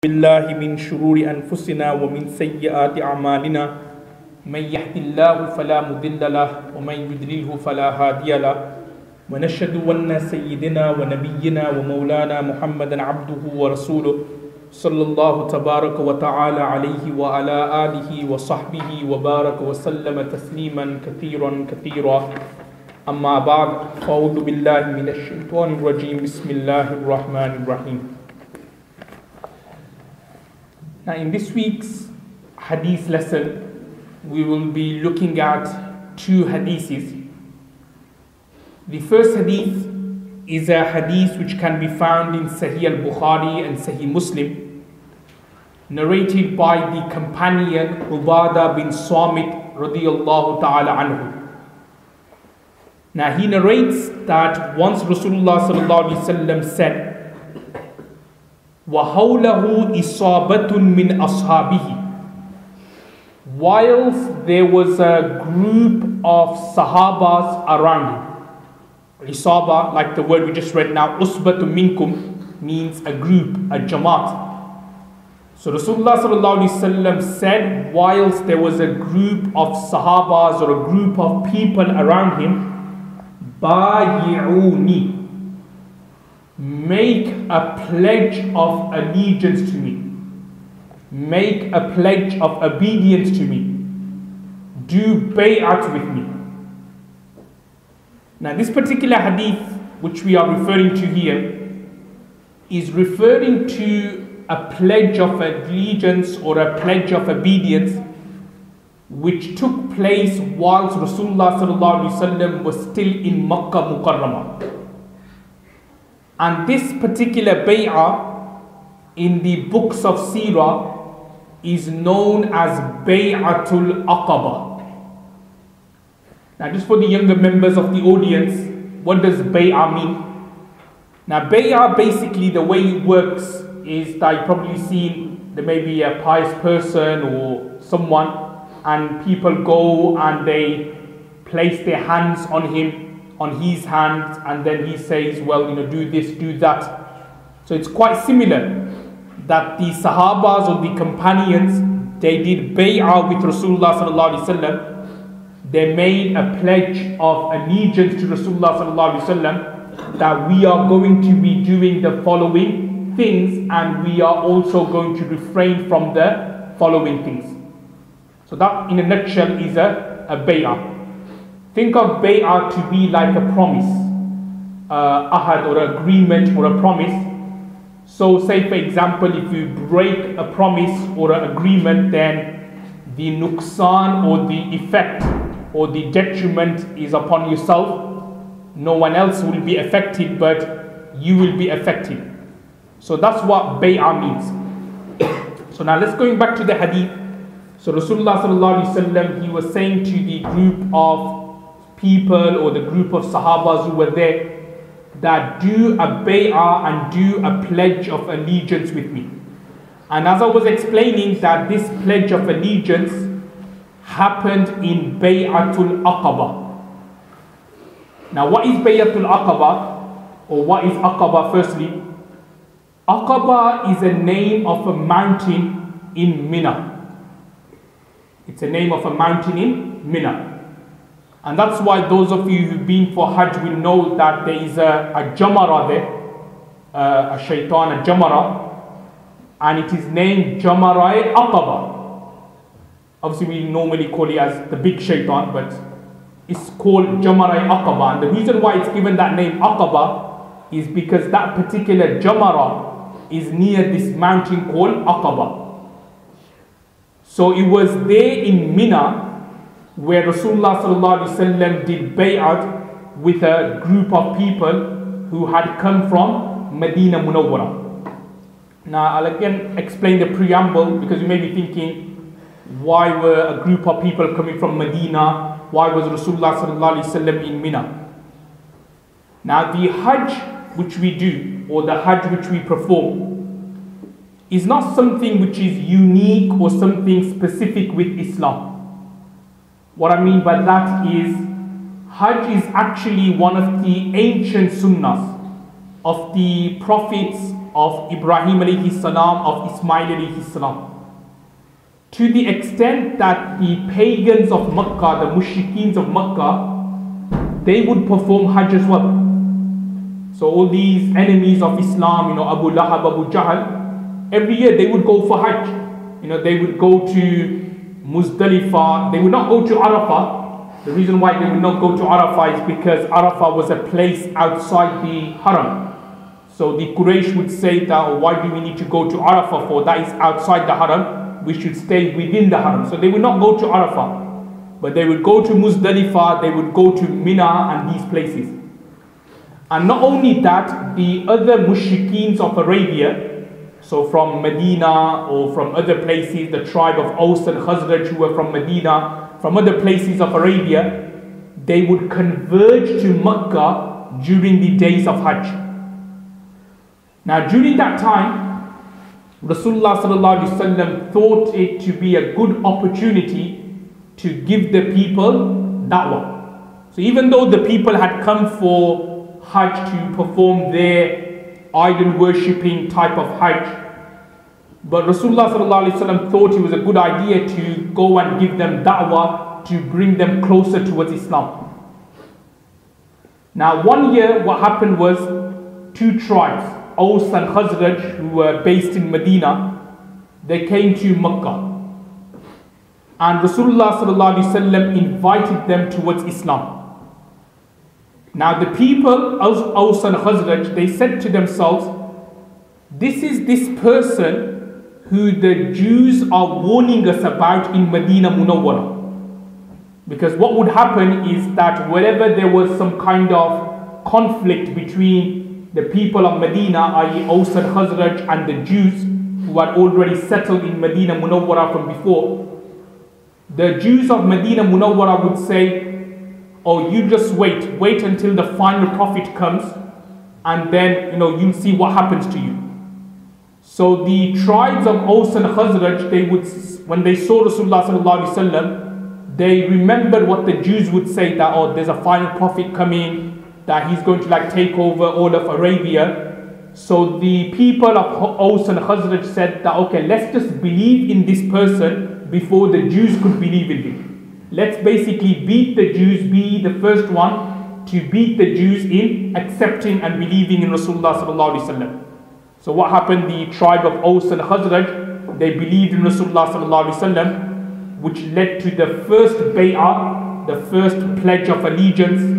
بالله من شرور أنفسنا ومن سيئات أعمالنا من يهد الله فلا مضل له ومن يضلله فلا هادي له ونشهد أن سيدنا ونبينا ومولانا محمدا عبده ورسوله صلى الله تبارك وتعالى عليه وعلى آله وصحبه وبارك وسلم تسليما كثيرا أما بعد فأعوذ بالله من الشيطان الرجيم بسم الله الرحمن الرحيم. Now in this week's hadith lesson, we will be looking at two hadiths. The first hadith is a hadith which can be found in Sahih al-Bukhari and Sahih Muslim, narrated by the companion Ubadah bin Samit radiyallahu ta'ala anhu. Now he narrates that once Rasulullah sallallahu alaihi wasallam said, وَحَوْلَهُ إِصَابَةٌ مِّنْ أَصْحَابِهِ, whilst there was a group of Sahabas around him. Isaba, like the word we just read now, Usbatu minkum, means a group, a jamaat. So Rasulullah sallallahu alaihi wasallam said, whilst there was a group of Sahabas or a group of people around him, Bayi'uni, make a pledge of allegiance to me, make a pledge of obedience to me, do bay'at with me. Now this particular hadith which we are referring to here is referring to a pledge of allegiance or a pledge of obedience which took place whilst Rasulullah sallallahu alaihi wasallam was still in Makkah Mukarramah. And this particular bay'ah in the books of Seerah is known as Bay'atul Aqaba. Now just for the younger members of the audience, what does bay'ah mean? Now bay'ah, basically the way it works is that you've probably seen there may be a pious person or someone and people go and they place their hands on him, on his hands, and then he says, well, do this, do that. So it's quite similar that the Sahabas or the companions, they did bay'ah with Rasulullah sallallahu alaihi wasallam. They made a pledge of allegiance to Rasulullah sallallahu alaihi wasallam that we are going to be doing the following things and we are also going to refrain from the following things. So that in a nutshell is a bay'ah. Think of bay'ah to be like a promise, ahad or agreement or a promise. So say for example, if you break a promise or an agreement, then the nuqsan or the effect or the detriment is upon yourself. No one else will be affected, but you will be affected. So that's what bay'ah means. So now let's going back to the hadith. So Rasulullah sallallahu alaihi wasallam, he was saying to the group of people or the group of Sahabas who were there that do a bay'ah and do a pledge of allegiance with me. And as I was explaining, that this pledge of allegiance happened in Bay'atul Aqaba. Now what is Bay'atul Aqaba, or what is Aqaba firstly? Aqaba is a name of a mountain in Mina. It's a name of a mountain in Mina. And that's why those of you who've been for Hajj will know that there is a Jamara there, a shaitan, a Jamara, and it is named Jamara Aqaba. Obviously we normally call it as the big shaitan, but it's called Jamara Aqaba. And the reason why it's given that name Aqaba is because that particular Jamara is near this mountain called Aqaba. So it was there in Mina where Rasulullah sallallahu alaihi wasallam did bay'at with a group of people who had come from Medina Munawwara. Now I'll again explain the preamble, because you may be thinking, why were a group of people coming from Medina? Why was Rasulullah sallallahu alaihi wasallam in Mina? Now the Hajj which we do, or the Hajj which we perform, is not something which is unique or something specific with Islam. What I mean by that is, Hajj is actually one of the ancient sunnahs of the prophets of Ibrahim alayhi salam, of Ismail alayhi salam. To the extent that the pagans of Makkah, the mushrikeens of Makkah, they would perform Hajj as well. So all these enemies of Islam, Abu Lahab, Abu Jahl, every year they would go for Hajj. They would go to Muzdalifah. They would not go to Arafah. The reason why they would not go to Arafah is because Arafah was a place outside the Haram. So the Quraysh would say that, oh, why do we need to go to Arafah for? That is outside the Haram. We should stay within the Haram. So they would not go to Arafah, but they would go to Muzdalifah, they would go to Mina and these places. And not only that, the other mushrikeens of Arabia, so from Medina or from other places, the tribe of Aus and Khazraj who were from Medina, from other places of Arabia, they would converge to Makkah during the days of Hajj. Now during that time, Rasulullah sallallahu alaihi wasallam thought it to be a good opportunity to give the people da'wah. So even though the people had come for Hajj to perform their idol worshipping type of Hajj, but Rasulullah sallallahu alaihi wasallam thought it was a good idea to go and give them da'wah to bring them closer towards Islam. Now one year what happened was two tribes, Aus and Khazraj, who were based in Medina, they came to Makkah. And Rasulullah sallallahu alaihi wasallam invited them towards Islam. Now the people, Aus and Khazraj, they said to themselves, this is this person who the Jews are warning us about in Medina Munawwara. Because what would happen is that wherever there was some kind of conflict between the people of Medina, i.e. Aus and Khazraj, and the Jews who had already settled in Medina Munawwara from before, the Jews of Medina Munawwara would say, oh, you just wait until the final prophet comes, and then you'll see what happens to you. So the tribes of Aus and Khazraj, they would, when they saw Rasulullah sallallahu alaihi wasallam, they remembered what the Jews would say, that, oh, there's a final prophet coming, that he's going to take over all of Arabia. So the people of Aus and Khazraj said that, okay, let's just believe in this person before the Jews could believe in him. Let's basically beat the Jews, be the first one to beat the Jews in accepting and believing in Rasulullah sallallahu alaihi wasallam. So what happened? The tribe of Aus and Khazraj, they believed in Rasulullah sallallahu alaihi wasallam, which led to the first bay'ah, the first pledge of allegiance,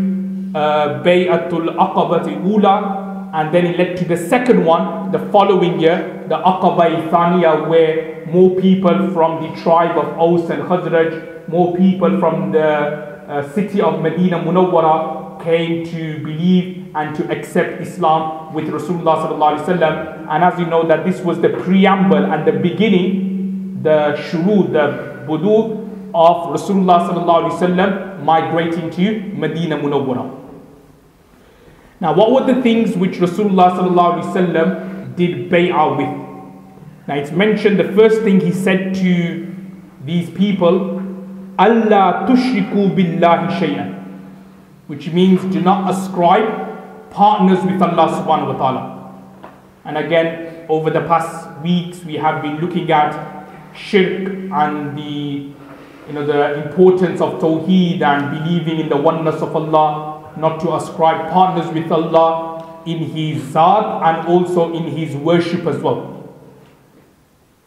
Bay'atul Aqabati Ula, and then it led to the second one the following year, the Aqaba Thaniya, where more people from the tribe of Aus and Khazraj, more people from the city of Medina Munawwara came to believe and to accept Islam with Rasulullah sallallahu alaihi wasallam. And as you know, that this was the preamble and the beginning, the shuru, the budu of Rasulullah sallallahu alaihi wasallam migrating to Medina Munawwara. Now, what were the things which Rasulullah sallallahu alaihi wasallam did bay'ah with? Now, it's mentioned the first thing he said to these people, Allah tushriku billahi shay'an, which means do not ascribe partners with Allah subhanahu wa ta'ala. And again, over the past weeks, we have been looking at shirk and the importance of Tawheed and believing in the oneness of Allah, not to ascribe partners with Allah in His Zat and also in His worship as well.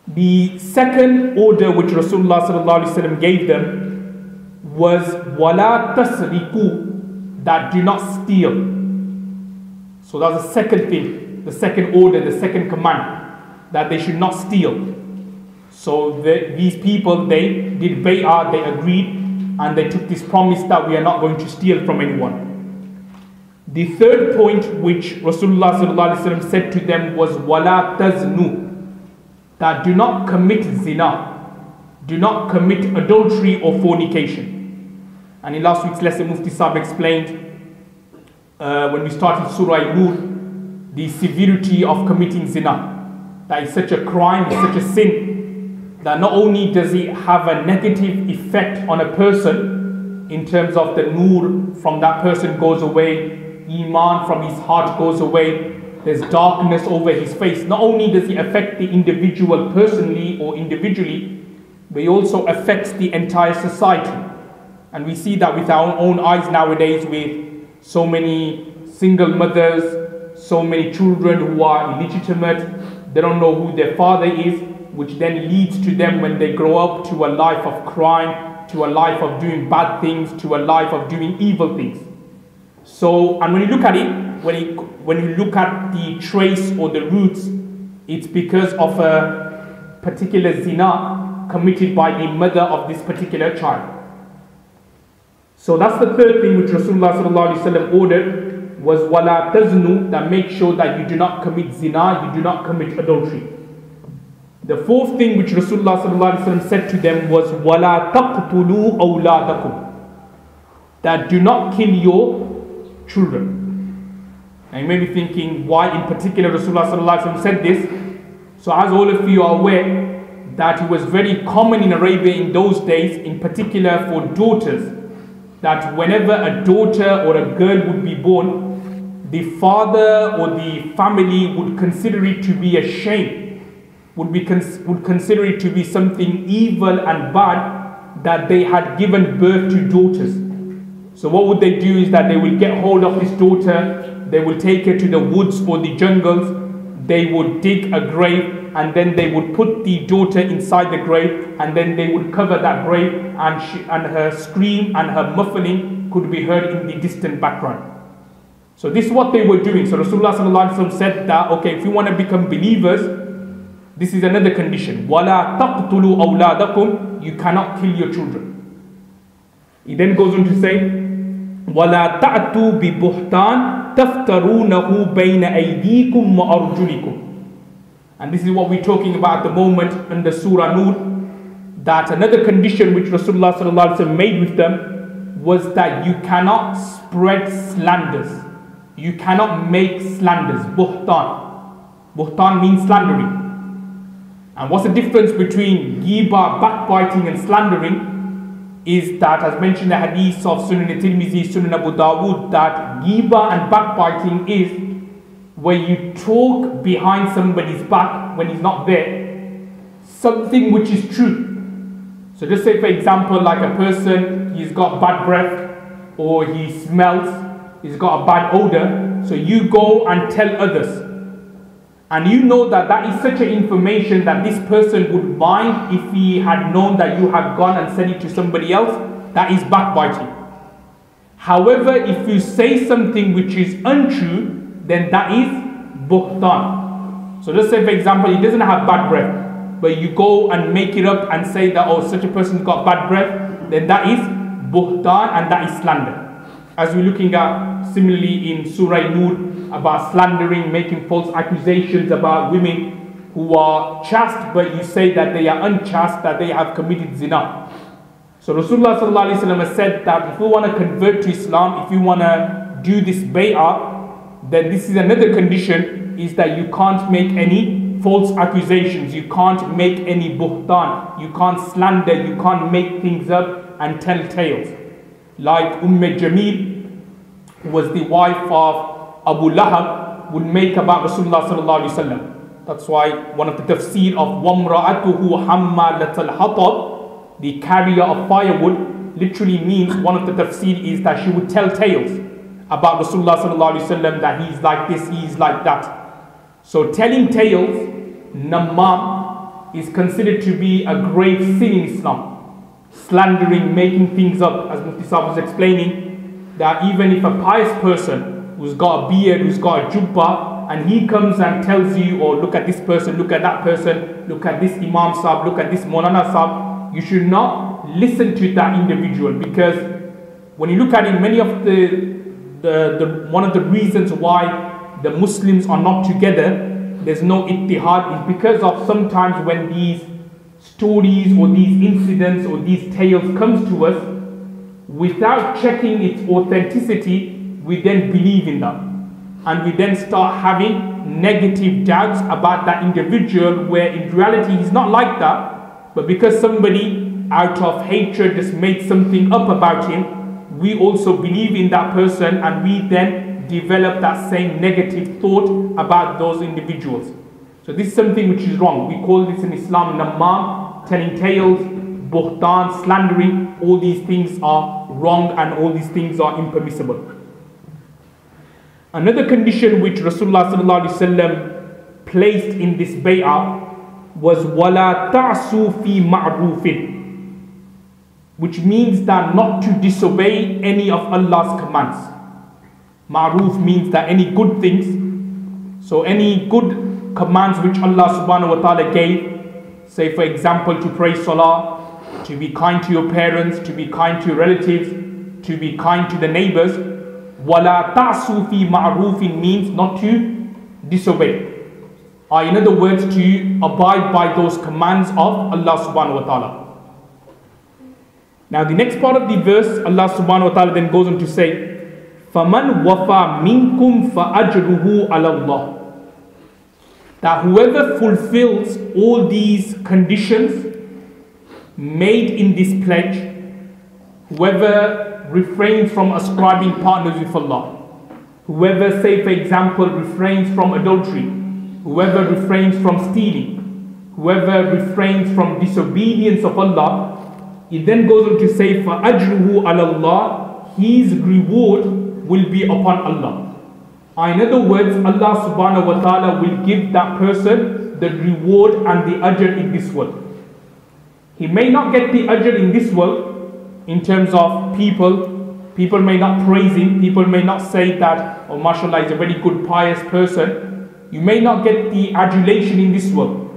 The second order which Rasulullah sallallahu alaihi wasallam gave them was wala tasriku, that do not steal. So that's the second thing, the second order, the second command, that they should not steal. So these people, they did bay'ah, they agreed, and they took this promise that we are not going to steal from anyone. The third point which Rasulullah sallallahu alaihi wasallam said to them was wala taznu, that do not commit zina, do not commit adultery or fornication. And in last week's lesson, Mufti Sahib explained when we started Surah Nur, the severity of committing zina. That is such a crime, it's such a sin, that not only does it have a negative effect on a person in terms of the nur from that person goes away, Imaan from his heart goes away, There's darkness over his face. Not only does it affect the individual personally or individually, but it also affects the entire society. And we see that with our own eyes nowadays, with so many single mothers, so many children who are illegitimate, they don't know who their father is, which then leads to them when they grow up to a life of crime, to a life of doing bad things, to a life of doing evil things. So, and when you look at it, when you look at the trace or the roots, it's because of a particular zina committed by the mother of this particular child. So that's the third thing which Rasulullah sallallahu alaihi wasallam ordered, was wala taznu, that make sure that you do not commit zina, you do not commit adultery. The fourth thing which Rasulullah sallallahu alaihi wasallam said to them was wala taqtulu awladakum, that do not kill your children. Now you may be thinking, why in particular Rasulullah sallallahu alaihi wasallam said this? So as all of you are aware, that it was very common in Arabia in those days, in particular for daughters, that whenever a daughter or a girl would be born, the father or the family would consider it to be a shame, would consider it to be something evil and bad that they had given birth to daughters. So what would they do is that they will get hold of this daughter, they will take her to the woods or the jungles, they would dig a grave, and then they would put the daughter inside the grave, and then they would cover that grave, and her scream and her muffling could be heard in the distant background. So this is what they were doing. So Rasulullah sallallahu alaihi wasallam said that, okay, if you want to become believers, this is another condition. وَلَا تَقْتُلُوا أَوْلَادَكُمْ, you cannot kill your children. He then goes on to say, وَلَا تَأْتُوا بِبُهْتَانٍ تَفْتَرُونَهُ بَيْنَ أَيْدِيكُمْ وَأَرْجُلِكُمْ. And this is what we're talking about at the moment in the Surah Nur, that another condition which Rasulullah sallallahu alaihi wasallam made with them was that you cannot spread slanders. You cannot make slanders. Buhtan. Buhtan means slandering. And what's the difference between ghiba, backbiting, and slandering? Is that, as mentioned in the hadith of Sunan al-Tirmidhi, Sunan Abu Dawud, that ghiba and backbiting is where you talk behind somebody's back when he's not there, something which is true. So just say, for example, like a person, he's got bad breath, or he smells, he's got a bad odor, so you go and tell others. And you know that that is such an information that this person would mind if he had known that you had gone and said it to somebody else. That is backbiting. However, if you say something which is untrue, then that is buhtan. So just say, for example, he doesn't have bad breath, but you go and make it up and say that, oh, such a person's got bad breath, then that is buhtan, and that is slander. As we're looking at similarly in Surah Nur about slandering, making false accusations about women who are chaste, but you say that they are unchaste, that they have committed zina. So Rasulullah sallallahu alaihi wasallam has said that if you want to convert to Islam, if you want to do this bay'ah, then this is another condition, is that you can't make any false accusations, you can't make any buhtan, you can't slander, you can't make things up and tell tales. Like Jamil, who was the wife of Abu Lahab, would make about Rasulullah sallallahu alaihi wasallam. That's why one of the tafsir of وَامْرَأَتُهُ حَمَّالَةَ الْحَطَبِ, the carrier of firewood, literally means, one of the tafsir is that she would tell tales about Rasulullah sallallahu alaihi wasallam, that he's like this, he's like that. So telling tales, nammam, is considered to be a grave sin in Islam. Slandering, making things up, as Mufti Sahib was explaining, that even if a pious person who's got a beard, who's got a jubbah, and he comes and tells you, oh, look at this person, look at that person, look at this Imam Sahib, look at this Maulana Sahib, you should not listen to that individual, because when you look at it, many of one of the reasons why the Muslims are not together, there's no ittihad, is because of sometimes when these stories or these incidents or these tales comes to us, without checking its authenticity, we then believe in them, and we then start having negative doubts about that individual, where in reality he's not like that, but because somebody out of hatred just made something up about him, we also believe in that person, and we then develop that same negative thought about those individuals. So this is something which is wrong. We call this in Islam namam, telling tales, buhtan, slandering. All these things are wrong and all these things are impermissible. Another condition which Rasulullah sallallahu alaihi wasallam placed in this bay'ah was wala ta'su fi ma'rufin, which means that not to disobey any of Allah's commands. Ma'ruf means that any good things, so any good commands which Allah subhanahu wa ta'ala gave, say for example to pray salah, to be kind to your parents, to be kind to your relatives, to be kind to the neighbors. Wala ta'su fi ma'rufin means not to disobey. In other words, to abide by those commands of Allah subhanahu wa ta'ala. Now the next part of the verse, Allah subhanahu wa ta'ala then goes on to say, فَمَنْ وَفَى مِنْكُمْ فَأَجْرُهُ عَلَى اللَّهِ, that whoever fulfills all these conditions made in this pledge, whoever refrains from ascribing partners with Allah, whoever, say for example, refrains from adultery, whoever refrains from stealing, whoever refrains from disobedience of Allah, it then goes on to say, فَأَجْرُهُ عَلَى اللَّهِ, his reward will be upon Allah. In other words, Allah subhanahu wa ta'ala will give that person the reward and the ajr in this world. He may not get the ajr in this world in terms of people may not praise him, people may not say that, oh mashallah, is a very good pious person. You may not get the adulation in this world,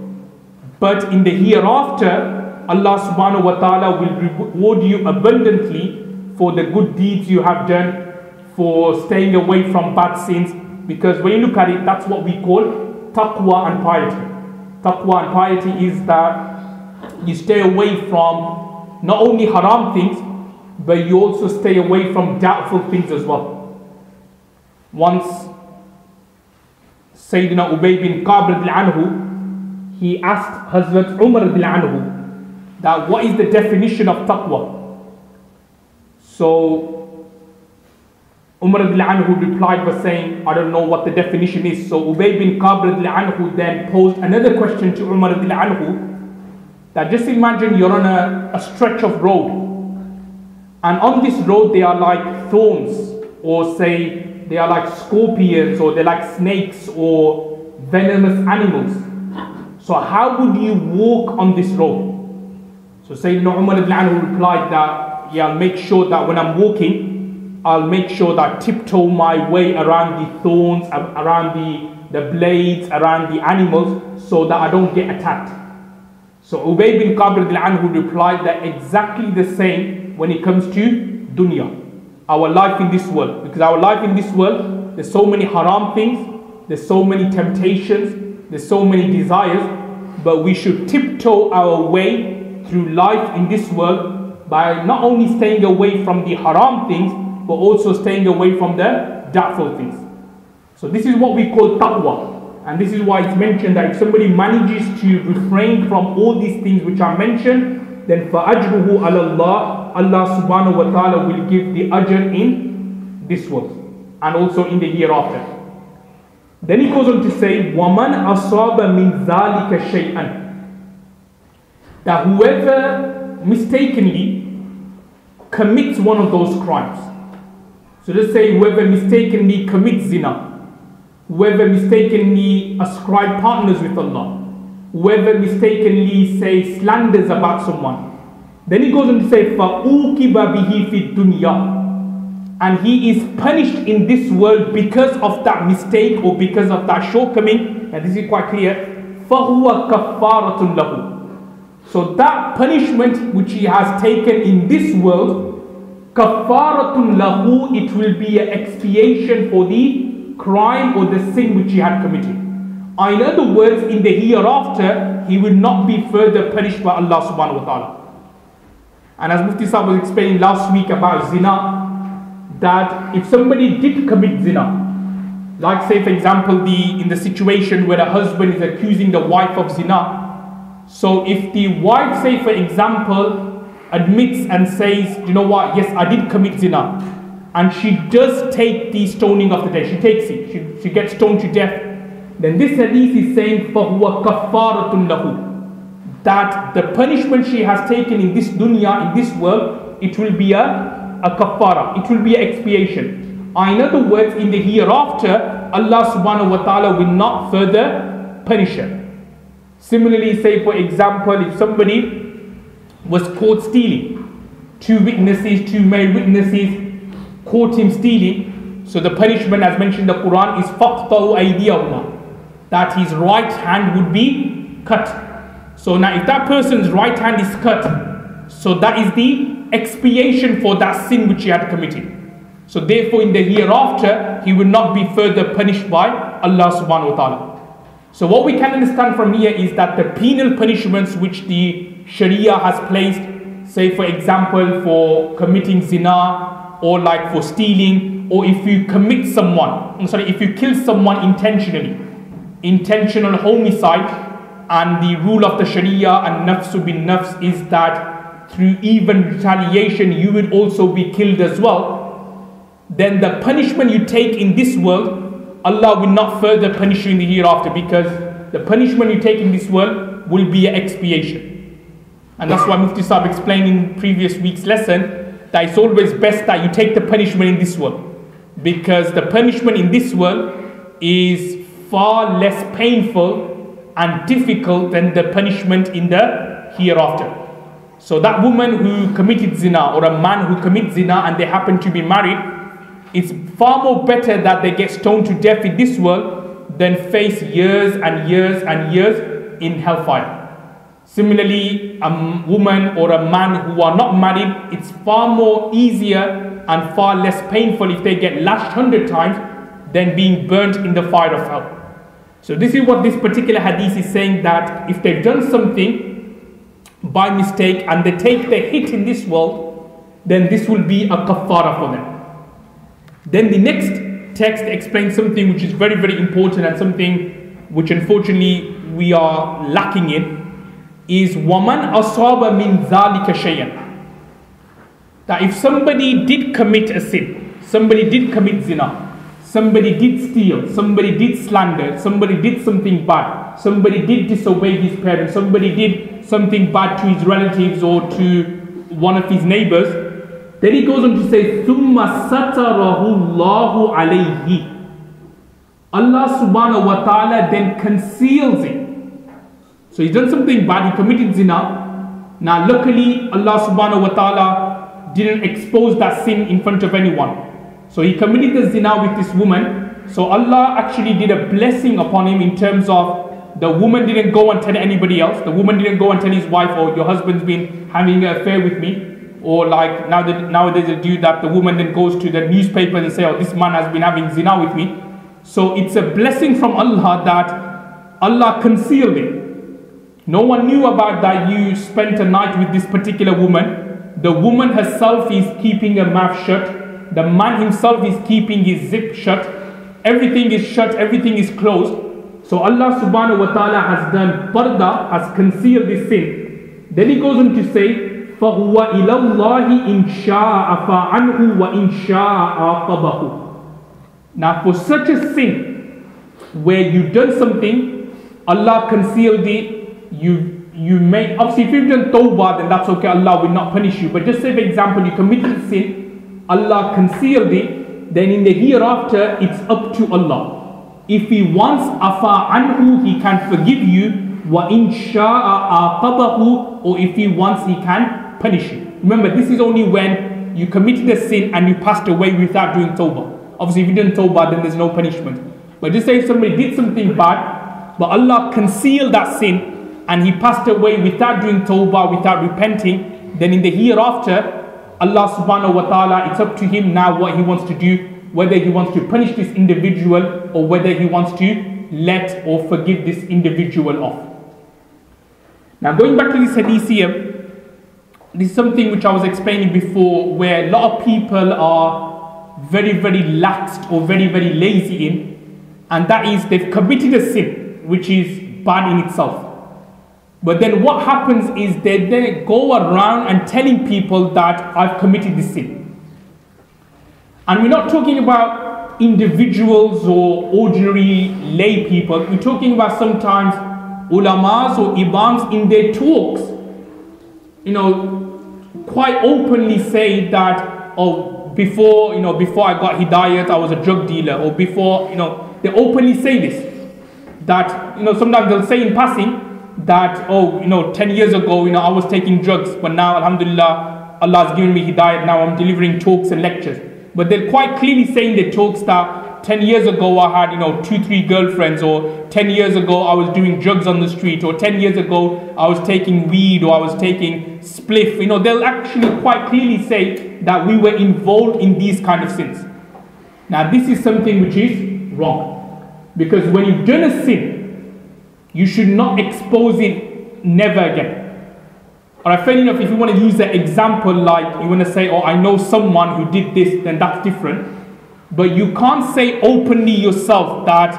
but in the hereafter, Allah subhanahu wa ta'ala will reward you abundantly for the good deeds you have done, for staying away from bad sins, because when you look at it, that's what we call taqwa and piety. Taqwa and piety is that you stay away from not only haram things, but you also stay away from doubtful things as well. Once Sayyidina Ubay bin Ka'b radiyallahu anhu, he asked Hazrat Umar radiyallahu anhu that what is the definition of taqwa? So Umar radiyallahu anhu replied by saying, I don't know what the definition is. So Ubay bin Ka'b radiyallahu anhu then posed another question to Umar radiyallahu anhu, that just imagine you're on a stretch of road, and on this road they are like thorns, or say they are like scorpions, or they're like snakes or venomous animals. So how would you walk on this road? So Sayyidina Umar replied that, yeah, I'll make sure that when I'm walking, I'll make sure that I tiptoe my way around the thorns, around the blades, around the animals, so that I don't get attacked. So Ubay bin Ka'b replied that exactly the same when it comes to dunya, our life in this world. Because our life in this world, there's so many haram things, there's so many temptations, there's so many desires, but we should tiptoe our way through life in this world by not only staying away from the haram things, but also staying away from the doubtful things. So this is what we call taqwa, and this is why it's mentioned that if somebody manages to refrain from all these things which are mentioned, then فَأَجْرُهُ عَلَى اللَّهِ, Allah subhanahu wa ta'ala will give the ajr in this world and also in the hereafter. Then he goes on to say, وَمَنْ أَصَابَ مِنْ ذَلِكَ شَيْئًا, that whoever mistakenly commits one of those crimes. So let's say whoever mistakenly commits zina, whoever mistakenly ascribes partners with Allah, whoever mistakenly say slanders about someone. Then he goes on to say, فَأُوْكِبَ بِهِ فِي الدُّنْيَا, and he is punished in this world because of that mistake or because of that shortcoming. And this is quite clear. فَهُوَ كَفَّارَةٌ لَهُ, so that punishment which he has taken in this world, كَفَّارَةٌ لَهُ, it will be an expiation for the crime or the sin which he had committed. In other words, in the hereafter, he will not be further punished by Allah subhanahu wa ta'ala. And as Mufti Sahib was explaining last week about zina, that if somebody did commit zina, like say for example in the situation where a husband is accusing the wife of zina, so if the wife, say for example, admits and says, you know what, yes, I did commit zina, and she does take the stoning of the death, she takes it, she gets stoned to death, then this hadith is saying فَهُوَ كَفَّارَةٌ لَهُ, that the punishment she has taken in this dunya, in this world, it will be a kafara, it will be an expiation. In other words, in the hereafter, Allah subhanahu wa ta'ala will not further punish her. Similarly, say for example, if somebody was caught stealing, two male witnesses caught him stealing, so the punishment as mentioned in the Quran is فَقْطَعُوا أَيْدِيَهُمَا, that his right hand would be cut. So now if that person's right hand is cut, so that is the expiation for that sin which he had committed. So therefore in the hereafter, he will not be further punished by Allah subhanahu wa ta'ala. So what we can understand from here is that the penal punishments which the Sharia has placed, say for example for committing zina, or like for stealing, or if you if you kill someone intentionally, intentional homicide, and the rule of the Sharia and nafsu bin nafs is that through even retaliation you will also be killed as well, then the punishment you take in this world, Allah will not further punish you in the hereafter, because the punishment you take in this world will be an expiation. And that's why Mufti Sahib explained in previous week's lesson that it's always best that you take the punishment in this world, because the punishment in this world is far less painful and difficult than the punishment in the hereafter. So that woman who committed zina, or a man who commits zina and they happen to be married, it's far more better that they get stoned to death in this world than face years and years and years in hellfire. Similarly, a woman or a man who are not married, it's far more easier and far less painful if they get lashed 100 times than being burnt in the fire of hell. So this is what this particular hadith is saying, that if they've done something by mistake and they take the hit in this world, then this will be a kafara for them. Then the next text explains something which is very, very important, and something which unfortunately we are lacking in, is وَمَنْ أَصَابَ مِنْ ذَلِكَ شَيْئًا, that if somebody did commit a sin, somebody did commit zina, somebody did steal, somebody did slander, somebody did something bad, somebody did disobey his parents, somebody did something bad to his relatives or to one of his neighbors, then he goes on to say, ثُمَّ سَتَرَهُ اللَّهُ عَلَيْهِ, Allah subhanahu wa ta'ala then conceals it. So he's done something bad, he committed zina. Now luckily Allah subhanahu wa ta'ala didn't expose that sin in front of anyone. So he committed the zina with this woman. So Allah actually did a blessing upon him in terms of the woman didn't go and tell anybody else. The woman didn't go and tell his wife, oh, your husband's been having an affair with me. Or like nowadays they do that, the woman then goes to the newspaper and say, oh, this man has been having zina with me. So it's a blessing from Allah that Allah concealed it. No one knew about that you spent a night with this particular woman. The woman herself is keeping her mouth shut. The man himself is keeping his zip shut. Everything is shut, everything is closed. So Allah subhanahu wa ta'ala has done parda, has concealed this sin. Then he goes on to say, فَهُوَ إِلَى اللَّهِ إِنْ شَاءَ عَفَا عَنْهُ وَإِنْ شَاءَ عَاقَبَهُ. Now for such a sin, where you've done something, Allah concealed it, you may, obviously if you've done tawbah, then that's okay, Allah will not punish you. But just say for example, you committed a sin, Allah concealed it, then in the hereafter, it's up to Allah. If He wants, afa anhu, He can forgive you, wa in sha'a aqabahu, or if He wants, He can punish you. Remember, this is only when you committed a sin and you passed away without doing tawbah. Obviously, if you didn't tawbah, then there's no punishment. But just say if somebody did something bad, but Allah concealed that sin, and he passed away without doing tawbah, without repenting, then in the hereafter, Allah subhanahu wa ta'ala, it's up to him now what he wants to do, whether he wants to punish this individual or whether he wants to let or forgive this individual off. Now going back to this hadith here, this is something which I was explaining before, where a lot of people are very, very laxed or very, very lazy in, and that is they've committed a sin, which is bad in itself. But then what happens is they go around and telling people that I've committed this sin. And we're not talking about individuals or ordinary lay people. We're talking about sometimes ulamas or imams in their talks, quite openly say that, oh, before I got hidayat, I was a drug dealer, or before, they openly say this. That, sometimes they'll say in passing that, 10 years ago, I was taking drugs, but now, alhamdulillah, Allah has given me hidayat, now I'm delivering talks and lectures. But they'll quite clearly say in their talks that 10 years ago I had, 2-3 girlfriends, or 10 years ago I was doing drugs on the street, or 10 years ago I was taking weed, or I was taking spliff. They'll actually quite clearly say that we were involved in these kind of sins. Now this is something which is wrong. Because when you've done a sin, you should not expose it never again. Alright, fair enough, if you want to use an example, like you want to say, oh, I know someone who did this, then that's different. But you can't say openly yourself that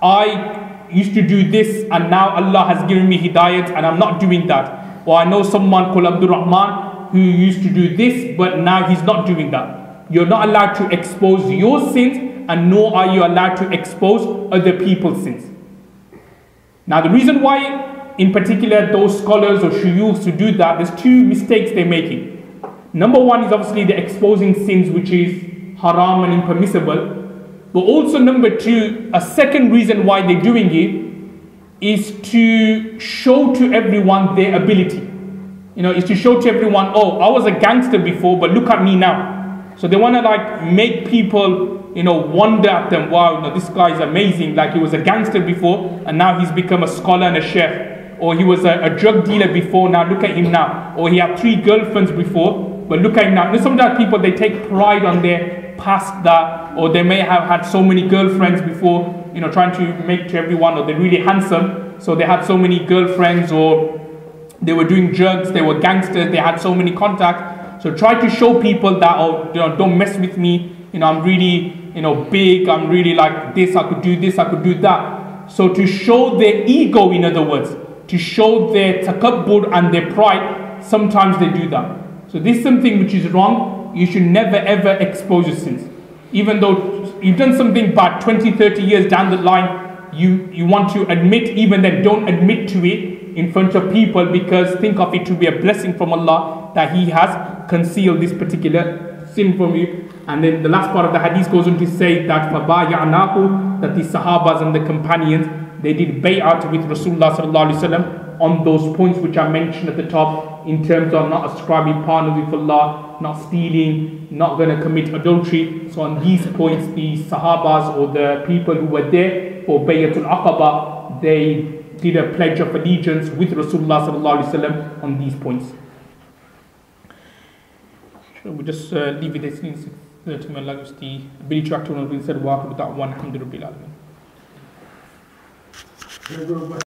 I used to do this and now Allah has given me hidayat and I'm not doing that. Or I know someone called Abdul Rahman who used to do this, but now he's not doing that. You're not allowed to expose your sins, and nor are you allowed to expose other people's sins. Now the reason why in particular those scholars or shuyukhs who do that, there's two mistakes they're making. Number one is obviously they're exposing sins which is haram and impermissible. But also number two, a second reason why they're doing it is to show to everyone their ability. Is to show to everyone, oh, I was a gangster before, but look at me now. So they want to make people wonder at them, wow, this guy is amazing, like he was a gangster before and now he's become a scholar and a chef, or he was a drug dealer before, now look at him now, or he had 3 girlfriends before, but look at him now. Sometimes people, they take pride on their past, that, or they may have had so many girlfriends before, trying to make to everyone, or they're really handsome, so they had so many girlfriends, or they were doing drugs, they were gangsters, they had so many contacts. So try to show people that, oh, don't mess with me, I'm really big, I'm really like this, I could do this, I could do that. So to show their ego, in other words, to show their takabbur and their pride, sometimes they do that. So this is something which is wrong. You should never ever expose your sins. Even though you've done something bad 20-30 years down the line, you want to admit, even then don't admit to it in front of people, because think of it to be a blessing from Allah that He has concealed this particular sin from you. And then the last part of the hadith goes on to say that فَبَايَعْنَاهُ, that the Sahabas and the companions, they did bay'at with Rasulullah sallallahu alaihi wasallam on those points which I mentioned at the top, in terms of not ascribing partner with Allah, not stealing, not going to commit adultery. So on these points, the Sahabas, or the people who were there for Bay'atul Aqaba, they did a pledge of allegiance with Rasulullah sallallahu alaihi wasallam on these points. We just leave it as things to Allah gives the ability to act on what we said. Wa akhiru da'wana alhamdulillahi rabbil alamin.